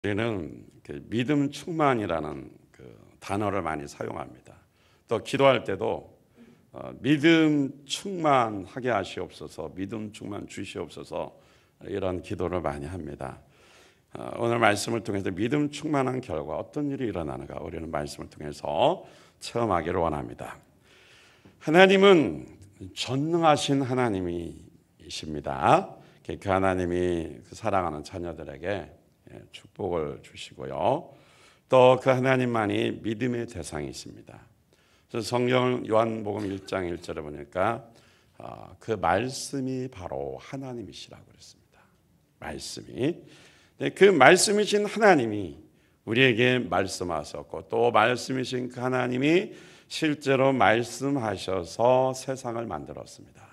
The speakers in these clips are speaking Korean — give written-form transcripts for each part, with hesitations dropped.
우리는 믿음 충만이라는 단어를 많이 사용합니다. 또 기도할 때도 믿음 충만하게 하시옵소서, 믿음 충만 주시옵소서, 이런 기도를 많이 합니다. 오늘 말씀을 통해서 믿음 충만한 결과 어떤 일이 일어나는가 우리는 말씀을 통해서 체험하기를 원합니다. 하나님은 전능하신 하나님이십니다. 그 하나님이 사랑하는 자녀들에게 축복을 주시고요. 또 그 하나님만이 믿음의 대상이십니다. 그래서 성경 요한복음 1장 1절에 보니까 그 말씀이 바로 하나님이시라고 그랬습니다. 말씀이. 그 말씀이신 하나님이 우리에게 말씀하셨고 또 말씀이신 그 하나님이 실제로 말씀하셔서 세상을 만들었습니다.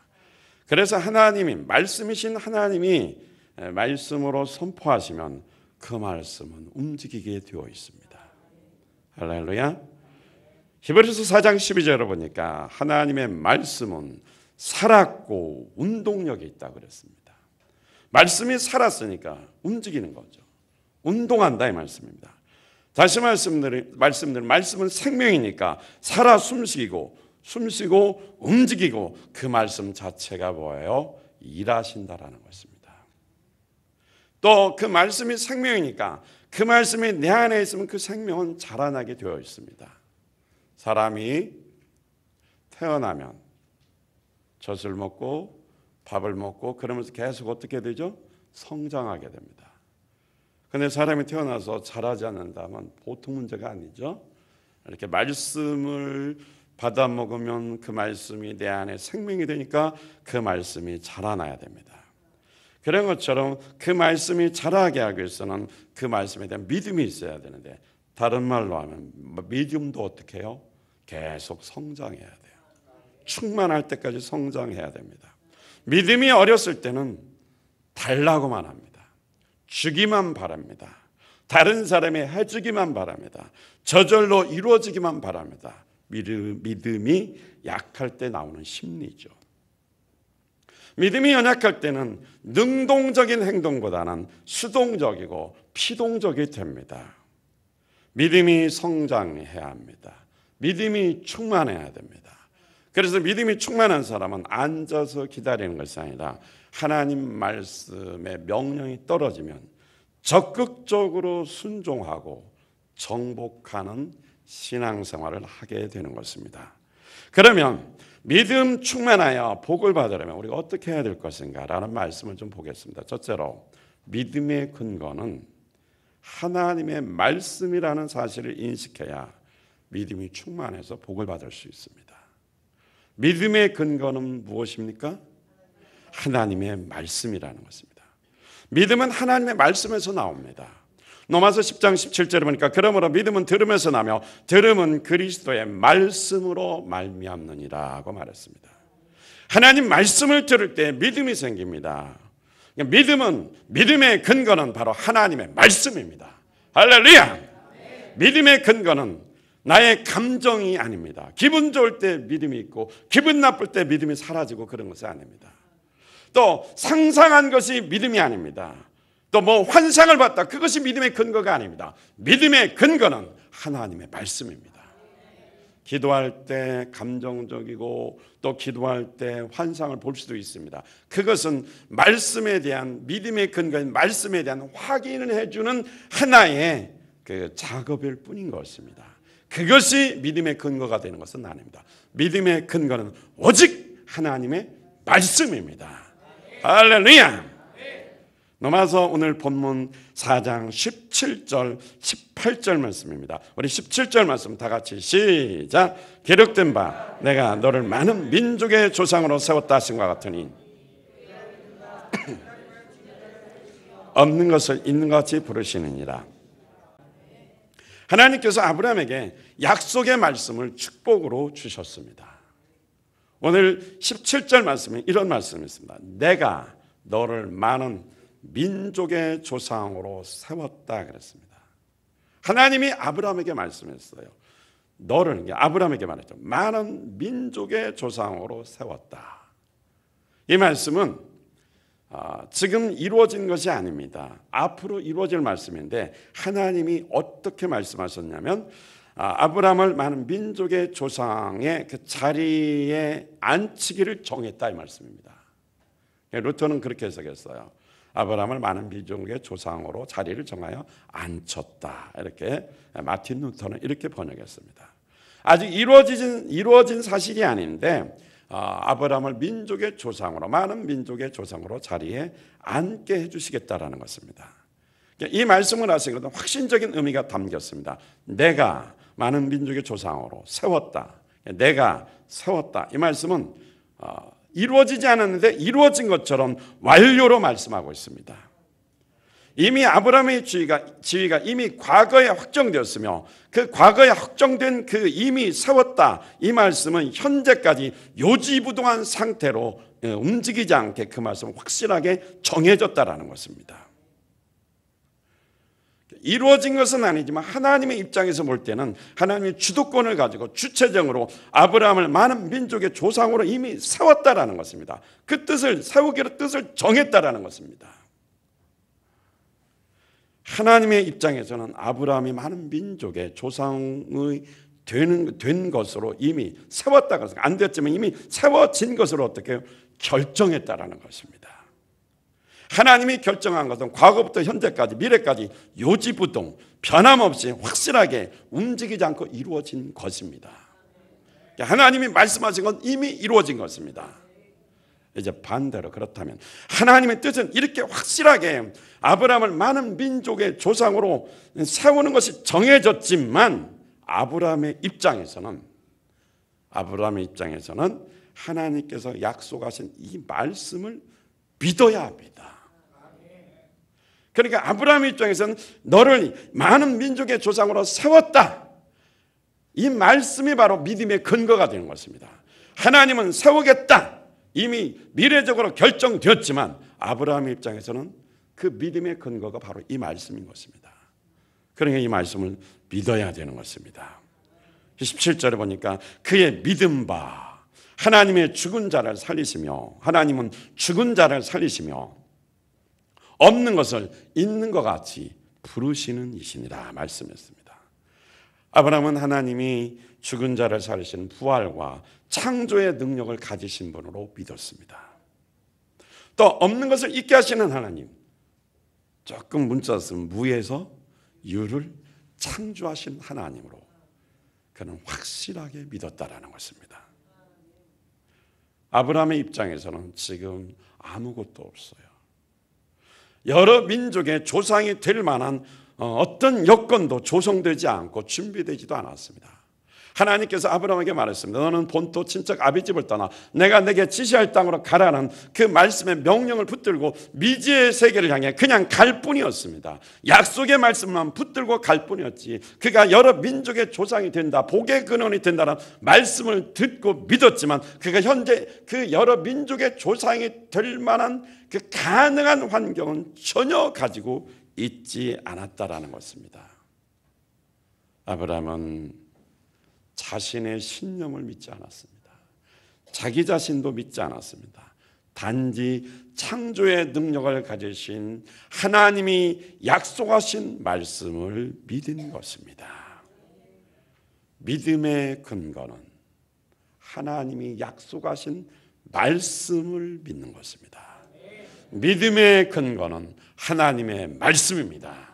그래서 하나님이 말씀이신 하나님이 말씀으로 선포하시면 그 말씀은 움직이게 되어 있습니다. 할렐루야. 히브리서 4장 12절을 보니까 하나님의 말씀은 살았고 운동력이 있다고 그랬습니다. 말씀이 살았으니까 움직이는 거죠. 운동한다 이 말씀입니다. 다시 말씀드린 말씀은 생명이니까 살아 숨쉬고 움직이고 그 말씀 자체가 뭐예요? 일하신다라는 것입니다. 또 그 말씀이 생명이니까 그 말씀이 내 안에 있으면 그 생명은 자라나게 되어 있습니다. 사람이 태어나면 젖을 먹고 밥을 먹고 그러면서 계속 어떻게 되죠? 성장하게 됩니다. 그런데 사람이 태어나서 자라지 않는다면 보통 문제가 아니죠. 이렇게 말씀을 받아 먹으면 그 말씀이 내 안에 생명이 되니까 그 말씀이 자라나야 됩니다. 그런 것처럼 그 말씀이 자라게 하기 위해서는 그 말씀에 대한 믿음이 있어야 되는데 다른 말로 하면 믿음도 어떻게 해요? 계속 성장해야 돼요. 충만할 때까지 성장해야 됩니다. 믿음이 어렸을 때는 달라고만 합니다. 주기만 바랍니다. 다른 사람이 해주기만 바랍니다. 저절로 이루어지기만 바랍니다. 믿음이 약할 때 나오는 심리죠. 믿음이 연약할 때는 능동적인 행동보다는 수동적이고 피동적이 됩니다. 믿음이 성장해야 합니다. 믿음이 충만해야 됩니다. 그래서 믿음이 충만한 사람은 앉아서 기다리는 것이 아니라 하나님 말씀의 명령이 떨어지면 적극적으로 순종하고 정복하는 신앙생활을 하게 되는 것입니다. 그러면 믿음 충만하여 복을 받으려면 우리가 어떻게 해야 될 것인가 라는 말씀을 좀 보겠습니다. 첫째로 믿음의 근거는 하나님의 말씀이라는 사실을 인식해야 믿음이 충만해서 복을 받을 수 있습니다. 믿음의 근거는 무엇입니까? 하나님의 말씀이라는 것입니다. 믿음은 하나님의 말씀에서 나옵니다. 로마서 10장 17절에 보니까 그러므로 믿음은 들음에서 나며 들음은 그리스도의 말씀으로 말미암느니라고 말했습니다. 하나님 말씀을 들을 때 믿음이 생깁니다. 믿음의 근거는 바로 하나님의 말씀입니다. 할렐루야! 믿음의 근거는 나의 감정이 아닙니다. 기분 좋을 때 믿음이 있고 기분 나쁠 때 믿음이 사라지고 그런 것이 아닙니다. 또 상상한 것이 믿음이 아닙니다. 또 환상을 봤다. 그것이 믿음의 근거가 아닙니다. 믿음의 근거는 하나님의 말씀입니다. 기도할 때 감정적이고 또 기도할 때 환상을 볼 수도 있습니다. 그것은 말씀에 대한 믿음의 근거인 말씀에 대한 확인을 해주는 하나의 그 작업일 뿐인 것입니다. 그것이 믿음의 근거가 되는 것은 아닙니다. 믿음의 근거는 오직 하나님의 말씀입니다. 할렐루야! 넘어서 오늘 본문 4장 17절 18절 말씀입니다. 우리 17절 말씀 다 같이 시작. 기록된 바 내가 너를 많은 민족의 조상으로 세웠다 하신 것 같으니 없는 것을 있는 것 같이 부르시느니라. 하나님께서 아브라함에게 약속의 말씀을 축복으로 주셨습니다. 오늘 17절 말씀에 이런 말씀이 있습니다. 내가 너를 많은 민족의 조상으로 세웠다 그랬습니다. 하나님이 아브라함에게 말씀했어요. 너를 아브라함에게 말했죠. 많은 민족의 조상으로 세웠다. 이 말씀은 지금 이루어진 것이 아닙니다. 앞으로 이루어질 말씀인데 하나님이 어떻게 말씀하셨냐면 아브라함을 많은 민족의 조상의 그 자리에 앉히기를 정했다 이 말씀입니다. 루터는 그렇게 해석했어요. 아브라함을 많은 민족의 조상으로 자리를 정하여 앉혔다. 이렇게 마틴 루터는 이렇게 번역했습니다. 아직 이루어진 사실이 아닌데 아브라함을 민족의 조상으로 많은 민족의 조상으로 자리에 앉게 해주시겠다라는 것입니다. 이 말씀을 하신 것은 확신적인 의미가 담겼습니다. 내가 많은 민족의 조상으로 세웠다. 내가 세웠다. 이 말씀은 이루어지지 않았는데 이루어진 것처럼 완료로 말씀하고 있습니다. 이미 아브라함의 지위가 이미 과거에 확정되었으며 그 과거에 확정된 그 이미 세웠다 이 말씀은 현재까지 요지부동한 상태로 움직이지 않게 그 말씀은 확실하게 정해졌다라는 것입니다. 이루어진 것은 아니지만 하나님의 입장에서 볼 때는 하나님이 주도권을 가지고 주체적으로 아브라함을 많은 민족의 조상으로 이미 세웠다라는 것입니다. 그 뜻을 세우기로 뜻을 정했다라는 것입니다. 하나님의 입장에서는 아브라함이 많은 민족의 조상의 된 것으로 이미 세웠다고 해서 안 됐지만 이미 세워진 것으로 어떻게 결정했다라는 것입니다. 하나님이 결정한 것은 과거부터 현재까지 미래까지 요지부동 변함없이 확실하게 움직이지 않고 이루어진 것입니다. 하나님이 말씀하신 건 이미 이루어진 것입니다. 이제 반대로 그렇다면 하나님의 뜻은 이렇게 확실하게 아브라함을 많은 민족의 조상으로 세우는 것이 정해졌지만 아브라함의 입장에서는 하나님께서 약속하신 이 말씀을 믿어야 합니다. 그러니까 아브라함의 입장에서는 너를 많은 민족의 조상으로 세웠다. 이 말씀이 바로 믿음의 근거가 되는 것입니다. 하나님은 세우겠다. 이미 미래적으로 결정되었지만 아브라함의 입장에서는 그 믿음의 근거가 바로 이 말씀인 것입니다. 그러니까 이 말씀을 믿어야 되는 것입니다. 17절에 보니까 그의 믿음 바 하나님의 죽은 자를 살리시며 하나님은 죽은 자를 살리시며 없는 것을 있는 것 같이 부르시는 이시니라 말씀했습니다. 아브라함은 하나님이 죽은 자를 살리시는 부활과 창조의 능력을 가지신 분으로 믿었습니다. 또 없는 것을 있게 하시는 하나님, 조금 문자 쓰면 무에서 유를 창조하신 하나님으로 그는 확실하게 믿었다라는 것입니다. 아브라함의 입장에서는 지금 아무것도 없어요. 여러 민족의 조상이 될 만한 어떤 여건도 조성되지 않고 준비되지도 않았습니다. 하나님께서 아브라함에게 말했습니다. 너는 본토 친척 아비집을 떠나 내가 내게 지시할 땅으로 가라는 그 말씀의 명령을 붙들고 미지의 세계를 향해 그냥 갈 뿐이었습니다. 약속의 말씀만 붙들고 갈 뿐이었지 그가 여러 민족의 조상이 된다, 복의 근원이 된다는 말씀을 듣고 믿었지만 그가 현재 그 여러 민족의 조상이 될 만한 그 가능한 환경은 전혀 가지고 있지 않았다라는 것입니다. 아브라함은 자신의 신념을 믿지 않았습니다. 자기 자신도 믿지 않았습니다. 단지 창조의 능력을 가지신 하나님이 약속하신 말씀을 믿은 것입니다. 믿음의 근거는 하나님이 약속하신 말씀을 믿는 것입니다. 믿음의 근거는 하나님의 말씀입니다.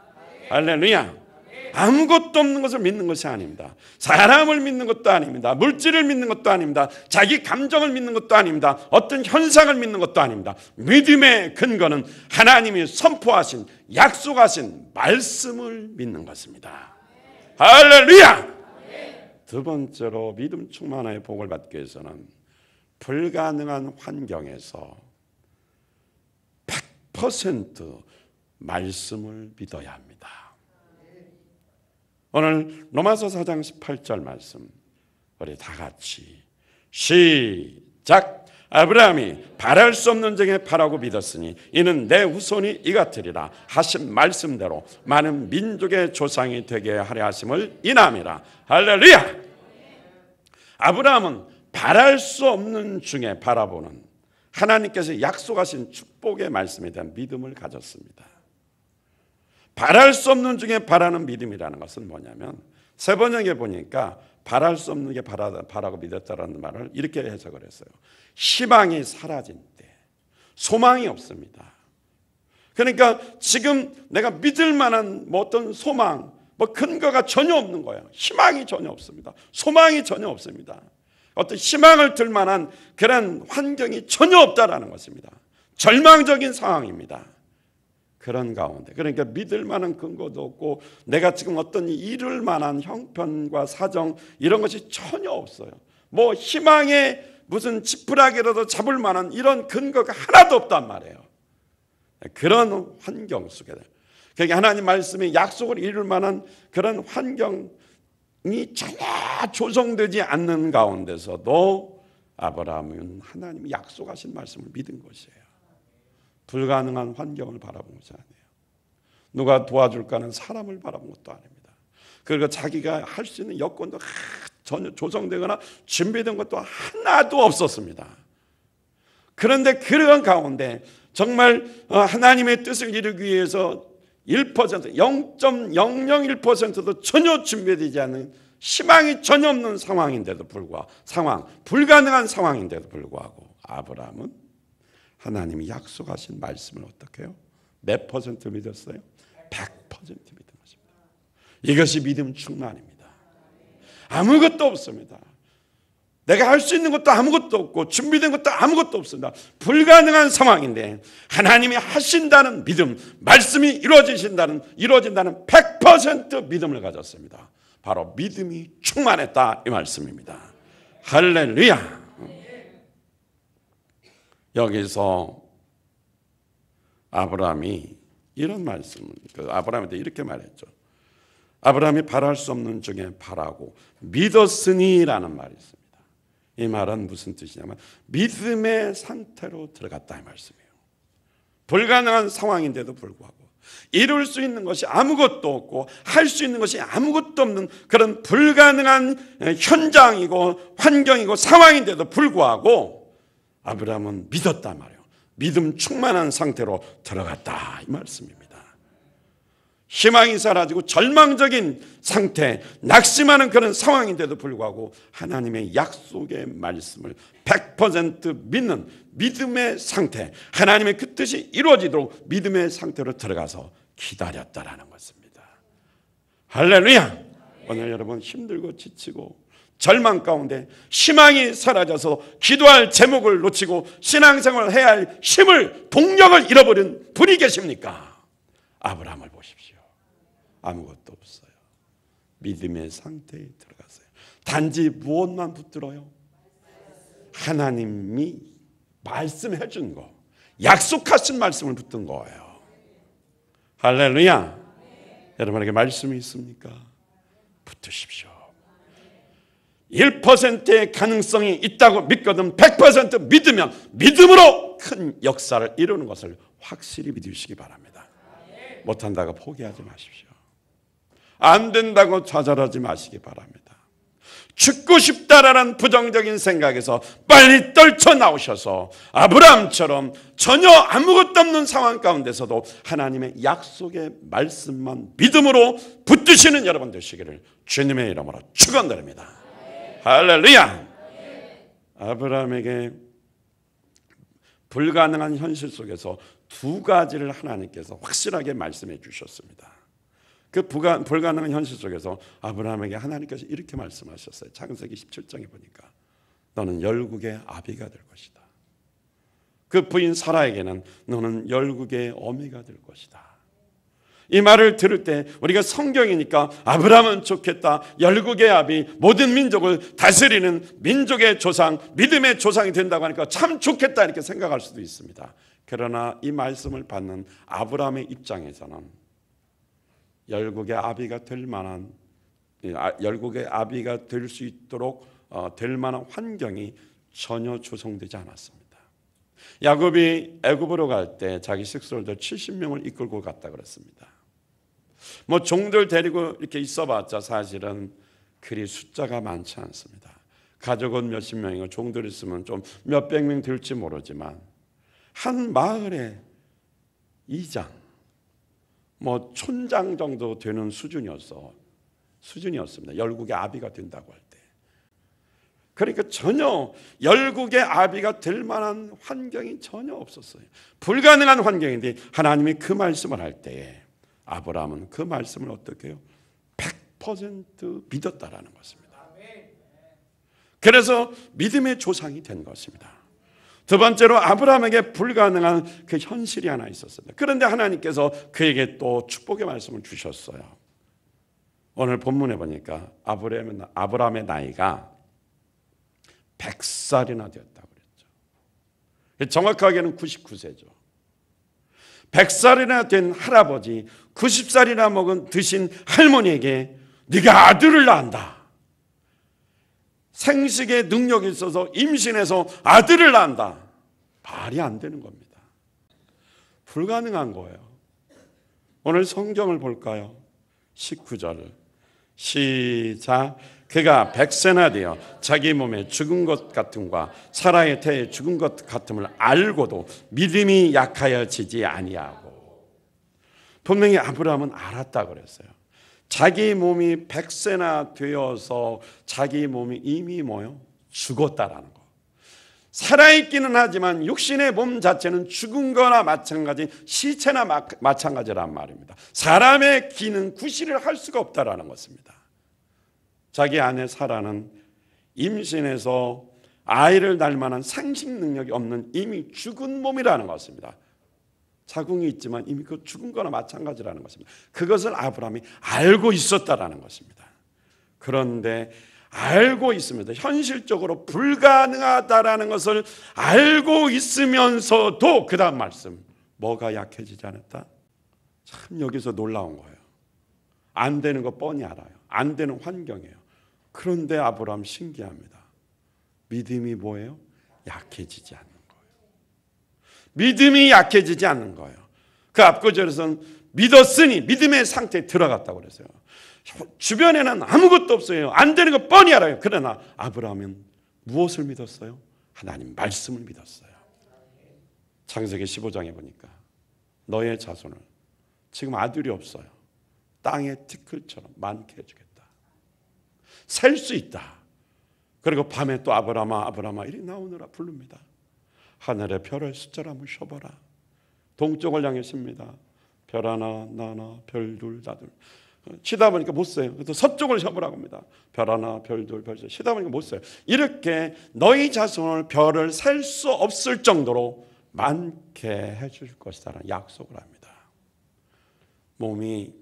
할렐루야. 아무것도 없는 것을 믿는 것이 아닙니다. 사람을 믿는 것도 아닙니다. 물질을 믿는 것도 아닙니다. 자기 감정을 믿는 것도 아닙니다. 어떤 현상을 믿는 것도 아닙니다. 믿음의 근거는 하나님이 선포하신 약속하신 말씀을 믿는 것입니다. 할렐루야. 두 번째로 믿음 충만의 복을 받기 위해서는 불가능한 환경에서 100% 말씀을 믿어야 합니다. 오늘 로마서 4장 18절 말씀 우리 다 같이 시작. 아브라함이 바랄 수 없는 중에 바라고 믿었으니 이는 내 후손이 이같으리라 하신 말씀대로 많은 민족의 조상이 되게 하려 하심을 인함이라. 할렐루야. 아브라함은 바랄 수 없는 중에 바라보는 하나님께서 약속하신 축복의 말씀에 대한 믿음을 가졌습니다. 바랄 수 없는 중에 바라는 믿음이라는 것은 뭐냐면 세 번역에 보니까 바랄 수 없는 게 바라고 믿었다라는 말을 이렇게 해석을 했어요. 희망이 사라진 때 소망이 없습니다. 그러니까 지금 내가 믿을 만한 어떤 소망, 근거가 전혀 없는 거예요. 희망이 전혀 없습니다. 소망이 전혀 없습니다. 어떤 희망을 들 만한 그런 환경이 전혀 없다라는 것입니다. 절망적인 상황입니다. 그런 가운데 그러니까 믿을 만한 근거도 없고 내가 지금 어떤 이룰 만한 형편과 사정 이런 것이 전혀 없어요. 희망에 무슨 지푸라기라도 잡을 만한 이런 근거가 하나도 없단 말이에요. 그런 환경 속에 그러니까 하나님 말씀이 약속을 이룰 만한 그런 환경이 전혀 조성되지 않는 가운데서도 아브라함은 하나님이 약속하신 말씀을 믿은 것이에요. 불가능한 환경을 바라본 것이 아니에요. 누가 도와줄까는 사람을 바라본 것도 아닙니다. 그리고 자기가 할 수 있는 여건도 전혀 조성되거나 준비된 것도 하나도 없었습니다. 그런데 그런 가운데 정말 하나님의 뜻을 이루기 위해서 1%, 0.001%도 전혀 준비되지 않는 희망이 전혀 없는 상황인데도 불구하고 불가능한 상황인데도 불구하고 아브라함은 하나님이 약속하신 말씀을 어떻게 해요? 몇 퍼센트 믿었어요? 100% 믿은 것입니다. 이것이 믿음 충만입니다. 아무것도 없습니다. 내가 할 수 있는 것도 아무것도 없고 준비된 것도 아무것도 없습니다. 불가능한 상황인데 하나님이 하신다는 믿음, 말씀이 이루어진다는 100% 믿음을 가졌습니다. 바로 믿음이 충만했다 이 말씀입니다. 할렐루야. 여기서 아브라함이 이런 말씀을 아브라함한테 이렇게 말했죠. 아브라함이 바랄 수 없는 중에 바라고 믿었으니라는 말이 있습니다. 이 말은 무슨 뜻이냐면 믿음의 상태로 들어갔다 이 말씀이에요. 불가능한 상황인데도 불구하고 이룰 수 있는 것이 아무것도 없고 할 수 있는 것이 아무것도 없는 그런 불가능한 현장이고 환경이고 상황인데도 불구하고 아브라함은 믿었단 말이에요. 믿음 충만한 상태로 들어갔다 이 말씀입니다. 희망이 사라지고 절망적인 상태, 낙심하는 그런 상황인데도 불구하고 하나님의 약속의 말씀을 100% 믿는 믿음의 상태, 하나님의 그 뜻이 이루어지도록 믿음의 상태로 들어가서 기다렸다라는 것입니다. 할렐루야. 오늘 여러분 힘들고 지치고 절망 가운데 희망이 사라져서 기도할 제목을 놓치고 신앙생활을 해야 할 힘을 동력을 잃어버린 분이 계십니까? 아브라함을 보십시오. 아무것도 없어요. 믿음의 상태에 들어갔어요. 단지 무엇만 붙들어요? 하나님이 말씀해 준 거, 약속하신 말씀을 붙든 거예요. 할렐루야. 여러분에게 말씀이 있습니까? 붙으십시오. 1%의 가능성이 있다고 믿거든 100% 믿으면 믿음으로 큰 역사를 이루는 것을 확실히 믿으시기 바랍니다. 못한다고 포기하지 마십시오. 안 된다고 좌절하지 마시기 바랍니다. 죽고 싶다라는 부정적인 생각에서 빨리 떨쳐나오셔서 아브라함처럼 전혀 아무것도 없는 상황 가운데서도 하나님의 약속의 말씀만 믿음으로 붙드시는 여러분 되시기를 주님의 이름으로 축원드립니다. 할렐루야. 아브라함에게 불가능한 현실 속에서 두 가지를 하나님께서 확실하게 말씀해 주셨습니다. 그 불가능한 현실 속에서 아브라함에게 하나님께서 이렇게 말씀하셨어요. 창세기 17장에 보니까 너는 열국의 아비가 될 것이다. 그 부인 사라에게는 너는 열국의 어미가 될 것이다. 이 말을 들을 때 우리가 성경이니까 아브라함은 좋겠다. 열국의 아비, 모든 민족을 다스리는 민족의 조상, 믿음의 조상이 된다고 하니까 참 좋겠다 이렇게 생각할 수도 있습니다. 그러나 이 말씀을 받는 아브라함의 입장에서는 열국의 아비가 될 만한, 열국의 아비가 될 수 있도록 될 만한 환경이 전혀 조성되지 않았습니다. 야곱이 애굽으로 갈 때 자기 식솔들 70명을 이끌고 갔다 그랬습니다. 종들 데리고 이렇게 있어봤자 사실은 그리 숫자가 많지 않습니다. 가족은 몇십 명이고 종들 있으면 좀 몇백 명 될지 모르지만 한 마을에 이장, 촌장 정도 되는 수준이었습니다. 열국의 아비가 된다고 할 때. 그러니까 전혀 열국의 아비가 될 만한 환경이 전혀 없었어요. 불가능한 환경인데 하나님이 그 말씀을 할 때에 아브라함은 그 말씀을 어떻게 해요? 100% 믿었다라는 것입니다. 그래서 믿음의 조상이 된 것입니다. 두 번째로 아브라함에게 불가능한 그 현실이 하나 있었습니다. 그런데 하나님께서 그에게 또 축복의 말씀을 주셨어요. 오늘 본문에 보니까 아브라함의 나이가 100살이나 되었다고 그랬죠. 정확하게는 99세죠. 100살이나 된 할아버지, 90살이나 드신 할머니에게 네가 아들을 낳는다. 생식의 능력이 있어서 임신해서 아들을 낳는다. 말이 안 되는 겁니다. 불가능한 거예요. 오늘 성경을 볼까요? 19절 시작. 그가 100세나 되어 자기 몸에 죽은 것 같음과 사라의 태에 죽은 것 같음을 알고도 믿음이 약하여지지 아니하고. 분명히 아브라함은 알았다고 그랬어요. 자기 몸이 100세나 되어서 자기 몸이 이미 죽었다라는 거. 살아있기는 하지만 육신의 몸 자체는 죽은 거나 마찬가지, 시체나 마찬가지란 말입니다. 사람의 기는 구실을 할 수가 없다라는 것입니다. 자기 아내 사라는 임신해서 아이를 낳을 만한 생식 능력이 없는 이미 죽은 몸이라는 것입니다. 자궁이 있지만 이미 그 죽은 거나 마찬가지라는 것입니다. 그것을 아브라함이 알고 있었다라는 것입니다. 그런데 알고 있습니다. 현실적으로 불가능하다라는 것을 알고 있으면서도 그 다음 말씀, 뭐가 약해지지 않았다? 참 여기서 놀라운 거예요. 안 되는 거 뻔히 알아요. 안 되는 환경이에요. 그런데 아브라함 신기합니다. 믿음이 뭐예요? 약해지지 않는 거예요. 믿음이 약해지지 않는 거예요. 그 앞구절에서는 믿었으니 믿음의 상태에 들어갔다고 그랬어요. 주변에는 아무것도 없어요. 안 되는 거 뻔히 알아요. 그러나 아브라함은 무엇을 믿었어요? 하나님 말씀을 믿었어요. 창세기 15장에 보니까 너의 자손을, 지금 아들이 없어요, 땅의 티끌처럼 많게 해주겠다. 셀 수 있다. 그리고 밤에 또 아브라함아 이리 나오느라 부릅니다. 하늘의 별의 숫자를 한번 쉬어봐라. 동쪽을 향해 씁니다. 별 하나 나나 별 둘 다 둘. 쉬다 보니까 못 써요. 또 서쪽을 쉬어보라고 합니다. 별 하나 별 둘 별 셋. 쉬다 보니까 못 써요. 이렇게 너희 자손을 별을 셀 수 없을 정도로 많게 해줄 것이라는 약속을 합니다. 몸이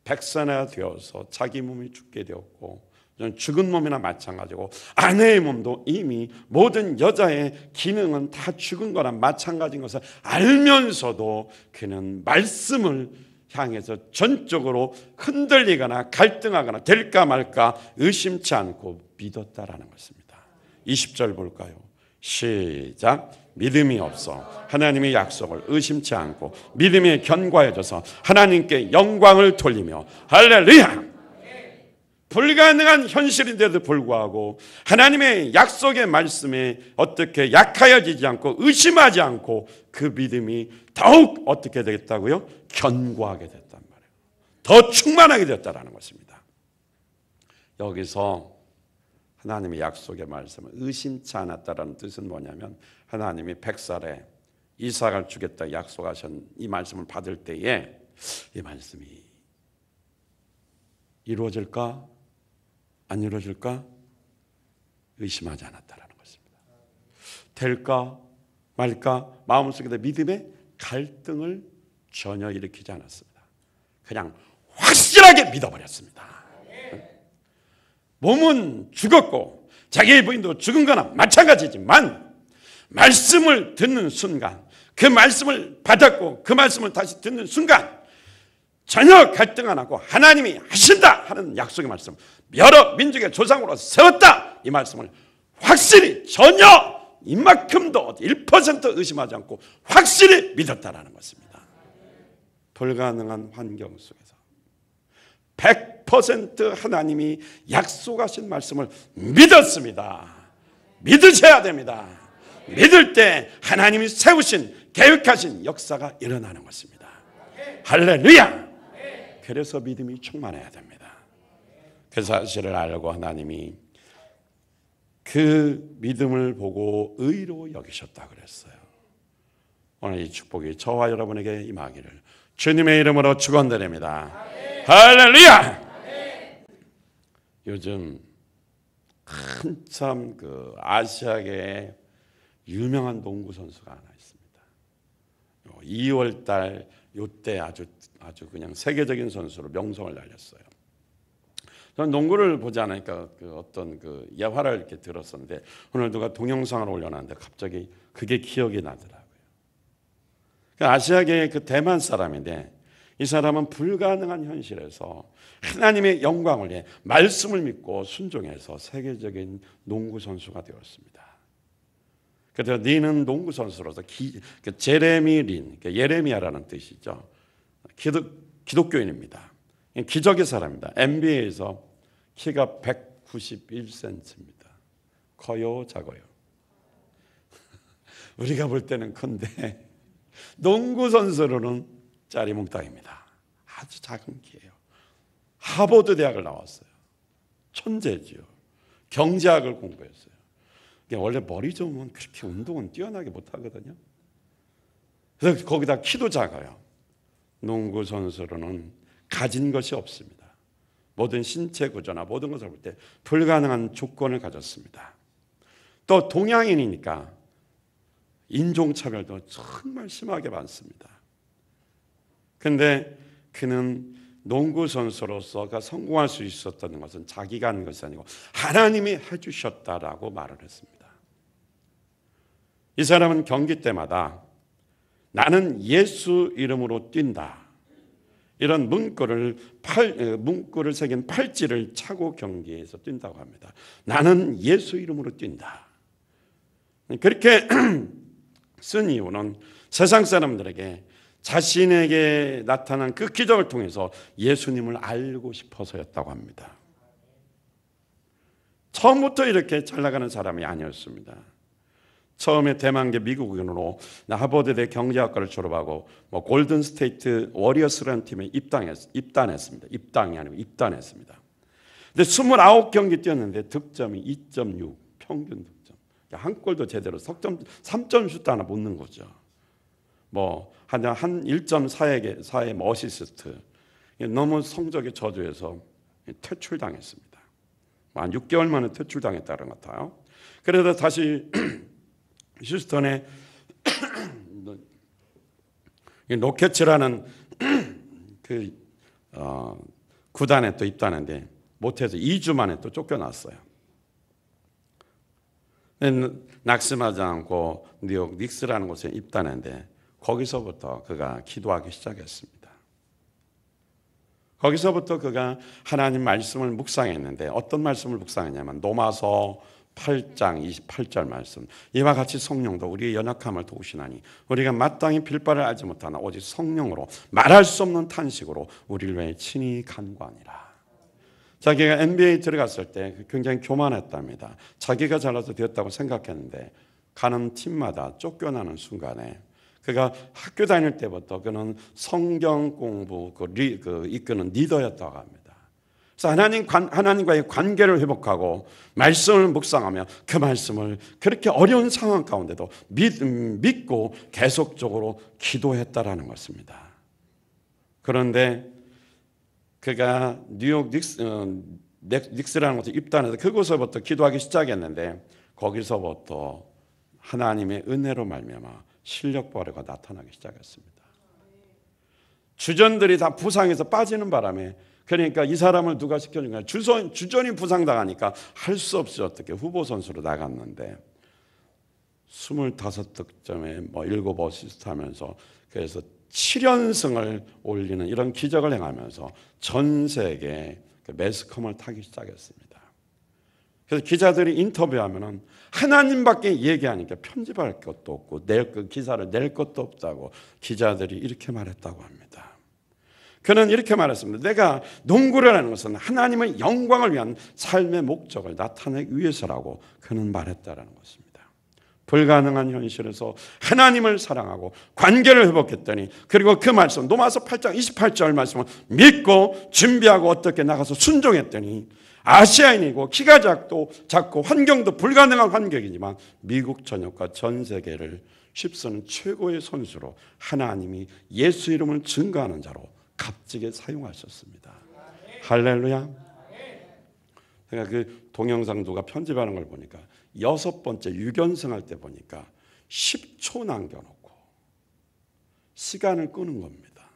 100세나 되어서 자기 몸이 죽게 되었고 죽은 몸이나 마찬가지고 아내의 몸도 이미 모든 여자의 기능은 다 죽은 거나 마찬가지인 것을 알면서도 그는 말씀을 향해서 전적으로 흔들리거나 갈등하거나 될까 말까 의심치 않고 믿었다라는 것입니다. 20절 볼까요? 시작. 믿음이 없어 하나님의 약속을 의심치 않고 믿음에 견고해져서 하나님께 영광을 돌리며 할렐루야. 불가능한 현실인데도 불구하고 하나님의 약속의 말씀에 어떻게 약하여지지 않고 의심하지 않고 그 믿음이 더욱 어떻게 되겠다고요? 견고하게 됐단 말이에요. 더 충만하게 됐다라는 것입니다. 여기서 하나님의 약속의 말씀을 의심치 않았다라는 뜻은 뭐냐면 하나님이 100살에 이삭을 주겠다 약속하신 이 말씀을 받을 때에 이 말씀이 이루어질까? 안 이루어질까? 의심하지 않았다라는 것입니다. 될까 말까 마음속에 믿음의 갈등을 전혀 일으키지 않았습니다. 그냥 확실하게 믿어버렸습니다. 몸은 죽었고 자기의 부인도 죽은 거나 마찬가지지만 말씀을 듣는 순간, 그 말씀을 받았고 그 말씀을 다시 듣는 순간 전혀 갈등 안 하고 하나님이 하신다 하는 약속의 말씀, 여러 민족의 조상으로 세웠다 이 말씀을 확실히 전혀 이만큼도 1% 의심하지 않고 확실히 믿었다라는 것입니다. 불가능한 환경 속에서 100% 하나님이 약속하신 말씀을 믿었습니다. 믿으셔야 됩니다. 믿을 때 하나님이 세우신 계획하신 역사가 일어나는 것입니다. 할렐루야. 그래서 믿음이 충만해야 됩니다. 그 사실을 알고 하나님이 그 믿음을 보고 의로 여기셨다 그랬어요. 오늘 이 축복이 저와 여러분에게 임하기를 주님의 이름으로 축원드립니다. 할렐루야. 요즘 한참 그 아시아계에 유명한 농구 선수가 하나 있습니다. 2월 달 요때 아주 그냥 세계적인 선수로 명성을 날렸어요. 저는 농구를 보지 않으니까 그 어떤 그 예화를 이렇게 들었었는데 오늘 누가 동영상을 올려놨는데 갑자기 그게 기억이 나더라고요. 아시아계의 그 대만 사람인데 이 사람은 불가능한 현실에서 하나님의 영광을 위해 말씀을 믿고 순종해서 세계적인 농구 선수가 되었습니다. 그래서 니는 농구 선수로서 제레미 린, 예레미야라는 뜻이죠. 기독교인입니다. 기적의 사람입니다. NBA에서 키가 191cm입니다. 커요, 작아요? 우리가 볼 때는 큰데 농구 선수로는 짜리몽땅입니다. 아주 작은 키예요. 하버드 대학을 나왔어요. 천재지요. 경제학을 공부했어요. 원래 머리 좋으면 그렇게 운동은 뛰어나게 못하거든요. 그래서 거기다 키도 작아요. 농구 선수로는 가진 것이 없습니다. 모든 신체 구조나 모든 것을 볼 때 불가능한 조건을 가졌습니다. 또 동양인이니까 인종차별도 정말 심하게 많습니다. 그런데 그는 농구 선수로서가 성공할 수 있었다는 것은 자기가 한 것이 아니고 하나님이 해주셨다라고 말을 했습니다. 이 사람은 경기 때마다 나는 예수 이름으로 뛴다. 이런 문구를 새긴 팔찌를 차고 경기에서 뛴다고 합니다. 나는 예수 이름으로 뛴다. 그렇게 쓴 이유는 세상 사람들에게 자신에게 나타난 그 기적을 통해서 예수님을 알고 싶어서였다고 합니다. 처음부터 이렇게 잘 나가는 사람이 아니었습니다. 처음에 대만계 미국인으로 하버드대 경제학과를 졸업하고 골든 스테이트 워리어스라는 팀에 입단했습니다. 입당이 아니고 입단했습니다. 근데 29경기 뛰었는데 득점이 2.6 평균 득점. 한 골도 제대로 3점 슛도 하나 못 넣은 거죠. 한 1.4의 어시스트. 너무 성적이 저조해서 퇴출당했습니다. 한 6개월 만에 퇴출당했다는 것 같아요. 그래서 다시 휴스턴에 로켓츠라는 구단에 또 입단했는데 못해서 2주 만에 또 쫓겨났어요. 낙심하지 않고 뉴욕 닉스라는 곳에 입단했는데 거기서부터 그가 기도하기 시작했습니다. 거기서부터 그가 하나님 말씀을 묵상했는데 어떤 말씀을 묵상했냐면 로마서 8장 28절 말씀. 이와 같이 성령도 우리의 연약함을 도우시나니 우리가 마땅히 빌바를 알지 못하나 오직 성령으로 말할 수 없는 탄식으로 우리를 위해 친히 간구하니라. 자기가 NBA 들어갔을 때 굉장히 교만했답니다. 자기가 잘나서 되었다고 생각했는데 가는 팀마다 쫓겨나는 순간에 그가 학교 다닐 때부터 그는 성경 공부 이끄는 리더였다고 합니다. 그래서 하나님과의 관계를 회복하고 말씀을 묵상하며 그 말씀을 그렇게 어려운 상황 가운데도 믿고 계속적으로 기도했다라는 것입니다. 그런데 그가 뉴욕 닉스라는 곳에 입단해서 그곳에서부터 기도하기 시작했는데 거기서부터 하나님의 은혜로 말미암아 실력 발휘가 나타나기 시작했습니다. 주전들이 다 부상해서 빠지는 바람에 그러니까 이 사람을 누가 시켜준 거야? 주전이 부상당하니까 할 수 없이 어떻게 후보 선수로 나갔는데 25득점에 7어시스트 하면서 그래서 7연승을 올리는 이런 기적을 행하면서 전 세계 매스컴을 타기 시작했습니다. 그래서 기자들이 인터뷰하면은 하나님밖에 얘기하니까 편집할 것도 없고 기사를 낼 것도 없다고 기자들이 이렇게 말했다고 합니다. 그는 이렇게 말했습니다. 내가 농구를 하는 것은 하나님의 영광을 위한 삶의 목적을 나타내기 위해서라고 그는 말했다라는 것입니다. 불가능한 현실에서 하나님을 사랑하고 관계를 회복했더니, 그리고 그 말씀 로마서 8장 28절 말씀을 믿고 준비하고 어떻게 나가서 순종했더니, 아시아인이고 키가 작고 환경도 불가능한 환경이지만 미국 전역과 전 세계를 휩쓰는 최고의 선수로 하나님이 예수 이름을 증거하는 자로 값지게 사용하셨습니다. 할렐루야. 제가 그 동영상 누가 편집하는 걸 보니까 6번째 유견승할 때 보니까 10초 남겨놓고 시간을 끄는 겁니다.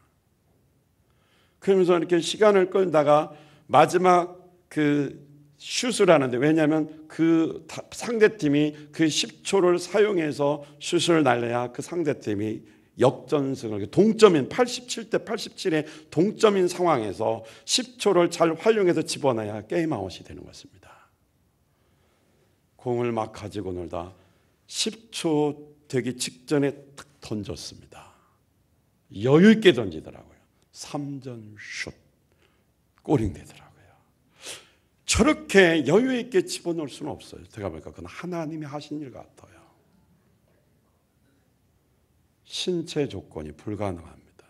그러면서 이렇게 시간을 끄다가 마지막 그 슛을 하는데, 왜냐하면 그 상대팀이 그 10초를 사용해서 슛을 날려야 그 상대팀이 역전승을, 동점인 87대 87의 동점인 상황에서 10초를 잘 활용해서 집어넣어야 게임 아웃이 되는 것입니다. 공을 막 가지고 놀다 10초 되기 직전에 딱 던졌습니다. 여유 있게 던지더라고요. 3점 슛, 골이 되더라고요. 저렇게 여유 있게 집어넣을 수는 없어요. 제가 보니까 그건 하나님이 하신 일 같아요. 신체 조건이 불가능합니다.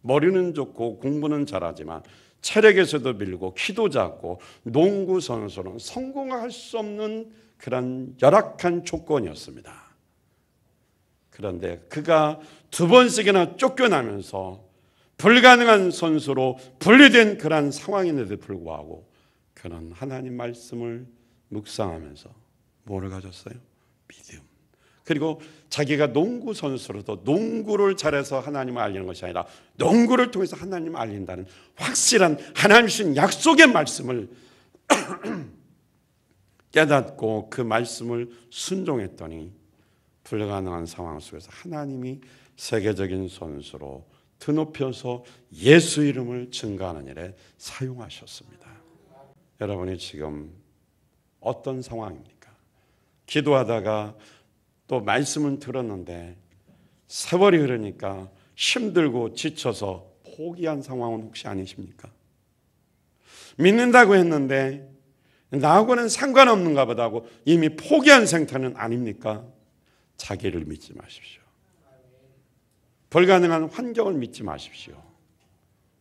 머리는 좋고 공부는 잘하지만 체력에서도 밀고 키도 작고 농구 선수는 성공할 수 없는 그런 열악한 조건이었습니다. 그런데 그가 2번씩이나 쫓겨나면서 불가능한 선수로 분리된 그런 상황인데도 불구하고 그는 하나님 말씀을 묵상하면서 뭐를 가졌어요? 믿음. 그리고 자기가 농구 선수로도 농구를 잘해서 하나님을 알리는 것이 아니라 농구를 통해서 하나님을 알린다는 확실한 하나님 주신 약속의 말씀을 깨닫고 그 말씀을 순종했더니 불가능한 상황 속에서 하나님이 세계적인 선수로 드높여서 예수 이름을 증거하는 일에 사용하셨습니다. 여러분이 지금 어떤 상황입니까? 기도하다가 또 말씀은 들었는데 세월이 흐르니까 힘들고 지쳐서 포기한 상황은 혹시 아니십니까? 믿는다고 했는데 나하고는 상관없는가 보다 하고 이미 포기한 상태는 아닙니까? 자기를 믿지 마십시오. 불가능한 환경을 믿지 마십시오.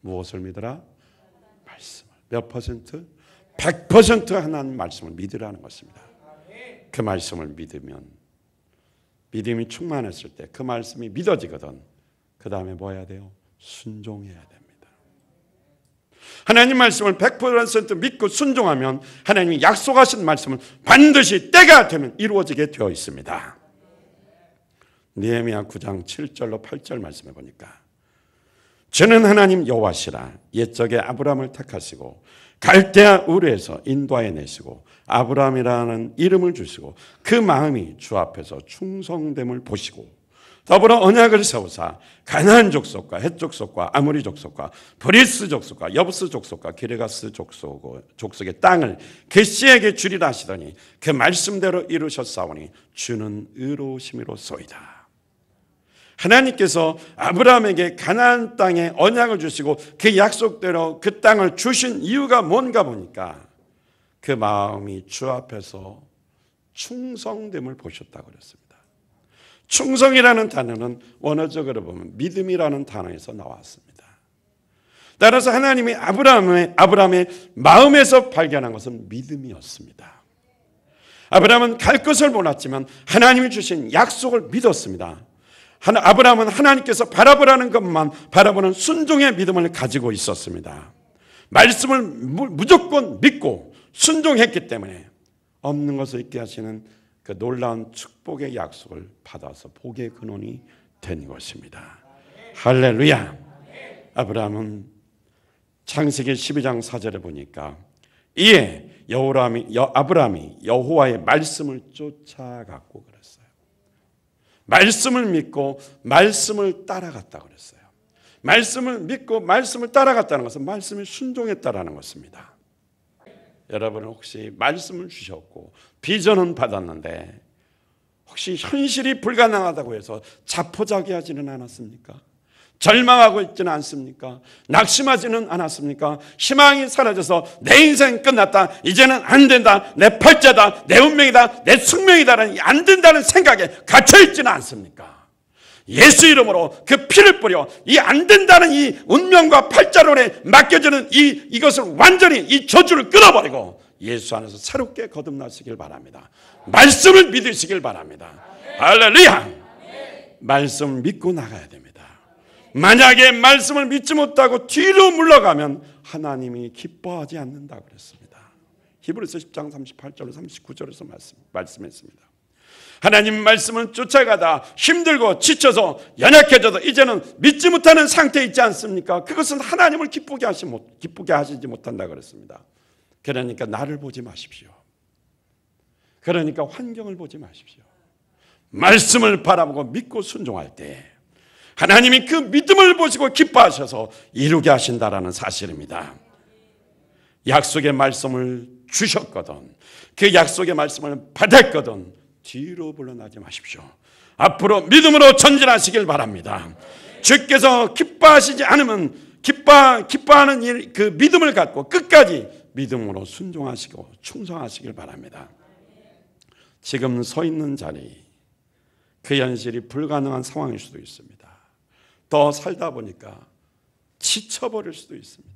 무엇을 믿으라? 말씀을. 몇 퍼센트? 100% 하나님 말씀을 믿으라는 것입니다. 그 말씀을 믿으면 믿음이 충만했을 때 그 말씀이 믿어지거든. 그 다음에 뭐 해야 돼요? 순종해야 됩니다. 하나님 말씀을 100% 믿고 순종하면 하나님이 약속하신 말씀은 반드시 때가 되면 이루어지게 되어 있습니다. 느헤미야 9장 7절로 8절 말씀해 보니까, 저는 하나님 여호와시라. 옛적에 아브라함을 택하시고 갈대아 우르에서 인도하여 내시고 아브라함이라는 이름을 주시고 그 마음이 주 앞에서 충성됨을 보시고 더불어 언약을 세우사 가나안 족속과 헷 족속과 아모리 족속과 브리스 족속과 여부스 족속과 기르가스 족속의 땅을 그씨에게 주리라 하시더니 그 말씀대로 이루셨사오니 주는 의로우심이로소이다. 하나님께서 아브라함에게 가나안 땅에 언약을 주시고 그 약속대로 그 땅을 주신 이유가 뭔가 보니까 그 마음이 주 앞에서 충성됨을 보셨다고 그랬습니다. 충성이라는 단어는 원어적으로 보면 믿음이라는 단어에서 나왔습니다. 따라서 하나님이 아브라함의 마음에서 발견한 것은 믿음이었습니다. 아브라함은 갈 것을 몰랐지만 하나님이 주신 약속을 믿었습니다. 아브라함은 하나님께서 바라보라는 것만 바라보는 순종의 믿음을 가지고 있었습니다. 말씀을 무조건 믿고 순종했기 때문에 없는 것을 있게 하시는 그 놀라운 축복의 약속을 받아서 복의 근원이 된 것입니다. 할렐루야. 아브라함은 창세기 12장 4절에 보니까 이에 아브라함이 여호와의 말씀을 쫓아갔고 그랬어요. 말씀을 믿고 말씀을 따라갔다고 그랬어요. 말씀을 믿고 말씀을 따라갔다는 것은 말씀에 순종했다라는 것입니다. 여러분은 혹시 말씀을 주셨고 비전은 받았는데 혹시 현실이 불가능하다고 해서 자포자기하지는 않았습니까? 절망하고 있지는 않습니까? 낙심하지는 않았습니까? 희망이 사라져서 내 인생 끝났다, 이제는 안 된다, 내 팔자다, 내 운명이다, 내 숙명이다라는 안 된다는 생각에 갇혀 있지는 않습니까? 예수 이름으로 그 피를 뿌려 이 안 된다는 이 운명과 팔자론에 맡겨지는 이것을 완전히 이 저주를 끊어버리고 예수 안에서 새롭게 거듭나시길 바랍니다. 말씀을 믿으시길 바랍니다. 할렐루야! 말씀을 믿고 나가야 됩니다. 만약에 말씀을 믿지 못하고 뒤로 물러가면 하나님이 기뻐하지 않는다고 그랬습니다. 히브리서 10장 38절 39절에서 말씀했습니다. 하나님 말씀을 쫓아가다 힘들고 지쳐서 연약해져서 이제는 믿지 못하는 상태에 있지 않습니까? 그것은 하나님을 기쁘게 하시지 못한다고 그랬습니다. 그러니까 나를 보지 마십시오. 그러니까 환경을 보지 마십시오. 말씀을 바라보고 믿고 순종할 때 하나님이 그 믿음을 보시고 기뻐하셔서 이루게 하신다라는 사실입니다. 약속의 말씀을 주셨거든, 그 약속의 말씀을 받았거든 뒤로 물러나지 마십시오. 앞으로 믿음으로 전진하시길 바랍니다. 주께서 기뻐하시지 않으면 기뻐하는 일, 그 믿음을 갖고 끝까지 믿음으로 순종하시고 충성하시길 바랍니다. 지금 서 있는 자리, 그 현실이 불가능한 상황일 수도 있습니다. 더 살다 보니까 지쳐버릴 수도 있습니다.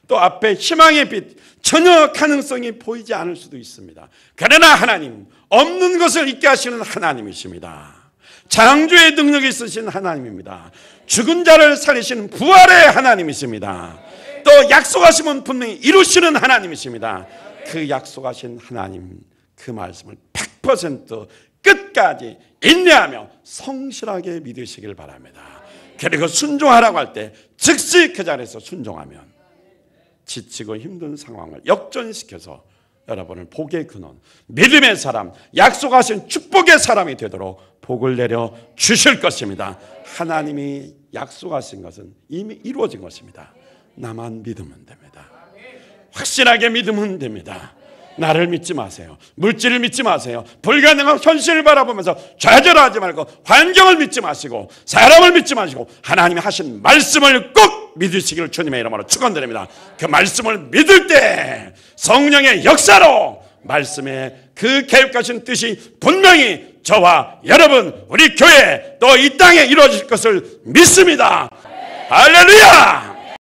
또 앞에 희망의 빛, 전혀 가능성이 보이지 않을 수도 있습니다. 그러나 하나님, 없는 것을 있게 하시는 하나님이십니다. 창조의 능력이 있으신 하나님입니다. 죽은 자를 살리시는 부활의 하나님이십니다. 또 약속하시면 분명히 이루시는 하나님이십니다. 그 약속하신 하나님, 그 말씀을 100% 끝까지 인내하며 성실하게 믿으시길 바랍니다. 그리고 순종하라고 할 때 즉시 그 자리에서 순종하면 지치고 힘든 상황을 역전시켜서 여러분을 복의 근원, 믿음의 사람, 약속하신 축복의 사람이 되도록 복을 내려 주실 것입니다. 하나님이 약속하신 것은 이미 이루어진 것입니다. 나만 믿으면 됩니다. 확실하게 믿으면 됩니다. 나를 믿지 마세요. 물질을 믿지 마세요. 불가능한 현실을 바라보면서 좌절하지 말고 환경을 믿지 마시고 사람을 믿지 마시고 하나님이 하신 말씀을 꼭 믿으시기를 주님의 이름으로 축원드립니다. 그 말씀을 믿을 때 성령의 역사로 말씀의 그 계획하신 뜻이 분명히 저와 여러분, 우리 교회 또 이 땅에 이루어질 것을 믿습니다. 할렐루야!